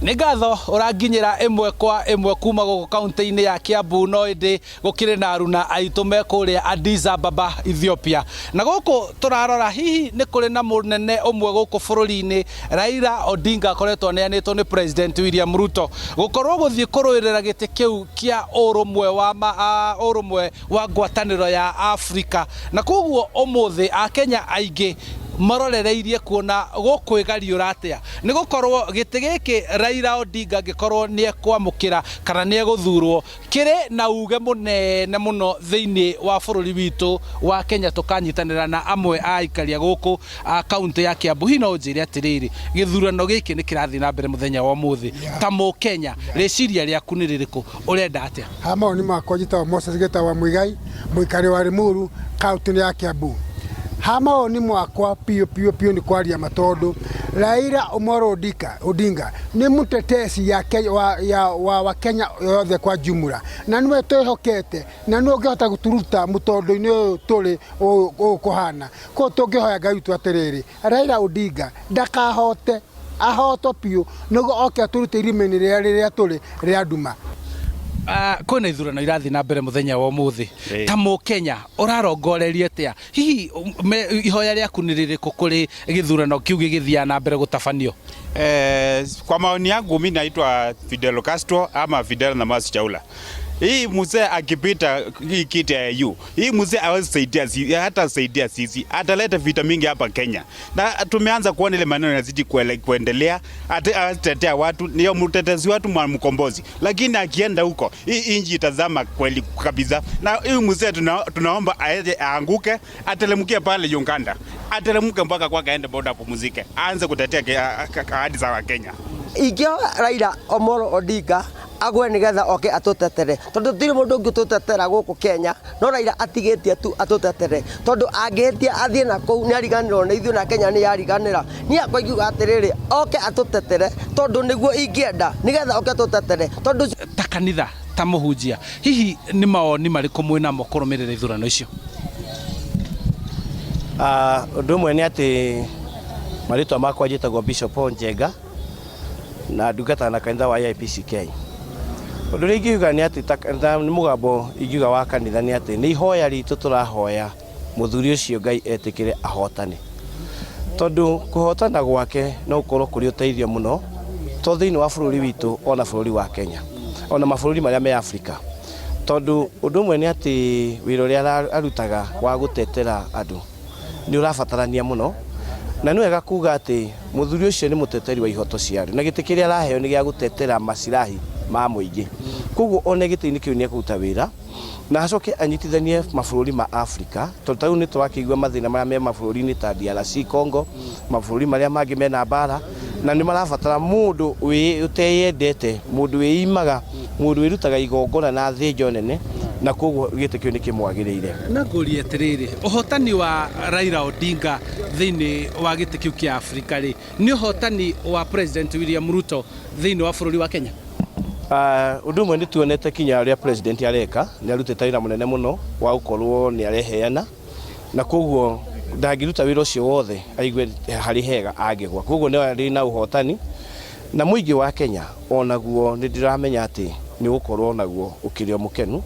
Nĩ ngatho ũranginyĩra ĩmwe kwa ĩmwe kuma gũkũ kaunti-inĩ ya Kiambu no ĩndĩ gũkĩrĩ na aruna aitũ me kũrĩa Addis Ababa, Ethiopia. Na gũkũ tũrarora hihi nĩ kũrĩ na mũnene ũmwe gũkũ bũrũri-inĩ Raila Odinga akoretwo aneanĩtwo nĩ President William Ruto gũkorwo gũthiĩ kũrũĩrĩra gĩtĩ kĩu kĩa ũrũmwe wa ngwatanĩro ya Afrika. Na koguo ũmũthĩ Akenya aingĩ marorereirie kuona gũkwĩgariũra atĩa nĩ gũkorwo gĩtĩ gĩkĩ Raila Odinga angĩkorwo nĩ ekwamũkĩra kana nĩ egũthurwo kĩrĩ na uge mũnene mũno thĩinĩ wa bũrũri witũ wa Kenya tũkanyitanĩra na amwe a aikaria gũkũ kaunti ya Kiambu. Hihi no ũnjĩre atĩrĩrĩ, gĩthurano gĩkĩ nĩ kĩrathiĩ na mbere mũthenya wa ũmũthĩ ta Mũkenya, rĩciria rĩaku nĩ rĩrĩkũ, ũrenda atĩa? Maoni makwa njĩtagwo Moses Gĩtawa Mũigai, mũikari wa Limuru, kaunti ya Kiambu. Maoni makwa piũ nĩ kwaria matondu Raila Odinga nĩ mũtetesi wa Kenya yothe kwa jumla, na nĩwe twĩhokete na nĩ ũngĩhota gũturuta mũtondu-inĩ ũyũ tũrĩ ũkũhana. Koguo tũngĩhoya Ngai witũ atĩrĩrĩ, Raila Odinga ndakahote, ahotwo piũ nĩguo oke aturute irima-inĩ rĩrĩa tũrĩ rĩa nduma. Kwĩna ithurano irathiĩ na mbere mũthenya wa ũmũthĩ ta Mũkenya ũrarongoreria atĩa? Hihi ihoya rĩaku nĩ rĩrĩkũ kũrĩ gĩthurano kĩu gĩgĩthiaga na mbere gũtabanio? Kwa maoni yangu mimi naitwa Fidel Castro ama Fidel Namasi Chaula. Hii mzee akipita hii kiti ya EU, hii mzee hawezi saidia, hata saidia sisi, ataleta vita mingi hapa Kenya. Na tumeanza kuona ile maneno yanazidi kuendelea, atatetea watu, ni mtetezi watu mkombozi. Lakini akienda huko, hii inji itazama kweli kabisa. Na hii mzee tunaomba aje aanguke, atelemukie pale Uganda. Atelemuke mpaka kwa kaende boda apumzike. Aanze kutetea ahadi za Kenya. Igio Raila Omolo Odinga agwe nigetha oke atutetere tondu tiri mundu ungi tutetera guku Kenya, no Raila atigetie tu atutetere tondu angitia athie na kou ni ariganirwo na ithuĩ na Kenya ni yariganira. Ni akwa ingiuga atiriri oke atutetere tondu niguo ingienda nigetha oke atutetere tondu ta kanitha ta mũhunjia. Hihi nĩ maoni marĩkũ mwĩna mo kũrũmĩrĩra ithurano icio? Ũndũ ũmwe nĩ atĩ marĩtwa makwa njĩtagwo Bishop Njenga na ndungata na kanitha wa IPCK. Ũndũ ũrĩa ingiuga nĩ atĩ nĩ mũgambo ingiuga wa kanitha nĩ atĩ nĩ ihoya ritũ tũrahoya mũthuri ũcio Ngai etĩkĩre ahotane, tondũ kũhotana gwake no gũkorwo kũrĩ ũteithio mũno to thĩinĩ wa bũrũri witũ ona bũrũri wa Kenya ona mabũrũri marĩa me Afrika. Tondũ ũndũ ũmwe nĩ atĩ wĩra ũrĩa arutaga wa gũtetera andũ nĩ ũrabatarania mũno, na nĩ wega kuga atĩ mũthuri ũcio nĩ mũteteri wa ihoto cia andũ na gĩtĩ kĩrĩa araheo nĩ gĩa gũtetera macirahi ma mũingĩ. Koguo one gĩtĩ-inĩ kĩu nĩ ekũruta wĩra na acoke anyitithanie mabũrũri ma Afrika, tondũ tarĩu nĩ tũrakĩigua mathĩna marĩa me mabũrũri-inĩ ta DRC Congo, mabũrũri marĩa mangĩ mena mbara, na nĩ marabatara mũndũ ũteyendete, mũndũ wĩimaga, mũndũ wĩrutaga igongona na thĩnjo nene, na koguo gĩtĩ kĩu nĩ kĩmwagĩrĩire. Na ngũria atĩrĩrĩ, ũhotani wa Raila Odinga thĩinĩ wa gĩtĩ kĩu kĩa Afrika rĩ, nĩ ũhotani wa President William Ruto thĩinĩ wa bũrũri wa Kenya? Ũndũ ũmwe nĩ tuonete kinya ũrĩa president areka, nĩ arutĩte wĩra mũnene mũno wa gũkorwo nĩ areheana, na koguo ndangĩruta wĩra ũcio wothe aigue harĩ hega angĩgwa. Koguo nĩ arĩ na ũhotani na mũingĩ wa Kenya onaguo nĩ ndĩramenya atĩ nĩ gũkorwo naguo ũkĩrĩ mũkenu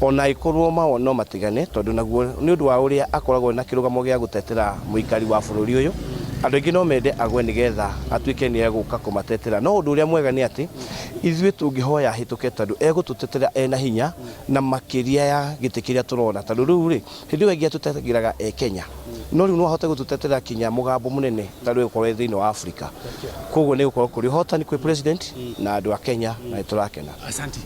ona ikorwo maono matigane, tondũ naguo nĩ ũndũ wa ũrĩa akoragwo na kĩrũgamo gĩa gũtetera mũikari wa bũrũri ũyũ. Andũ aingĩ no mende agwe nĩgetha atuĩke nĩ egũka kũmatetera, no ũndũ ũrĩa mwega nĩ atĩ ithuĩ tũngĩhoya hĩtũke tondũ egũtũtetera ena hinya na makĩria ya gĩtĩ kĩrĩa tũrona, tondũ rĩu rĩ hĩndĩ ĩyo ĩngĩ atũtetagĩraga Kenya, no rĩu no ahote gũtũtetera kinya mũgambo mũnene tarĩ ũkorwo thĩinĩ wa Afrika. Koguo nĩ gũkorwo kũrĩ ũhotani kwĩ president na andũ a Kenya na nĩ tũrakena. Asante.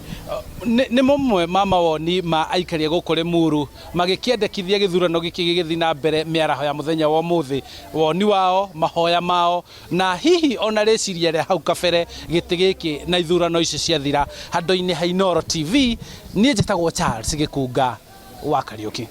Nĩ mamwe ma mawoni ma aikaria gũkũ Limuru magĩkĩendekithia gĩthurano gĩkĩ gĩgĩthiĩ na mbere mĩaraho ya mũthenya wa ũmũthĩ, woni wao, mahoya mao, na hihi ona rĩciria rĩa hau kabere gĩtĩ gĩkĩ na ithurano icio ciathira. Handũ-inĩ ha Inooro TV, niĩ njĩtagwo Charles Gĩkunga wa Kariũki.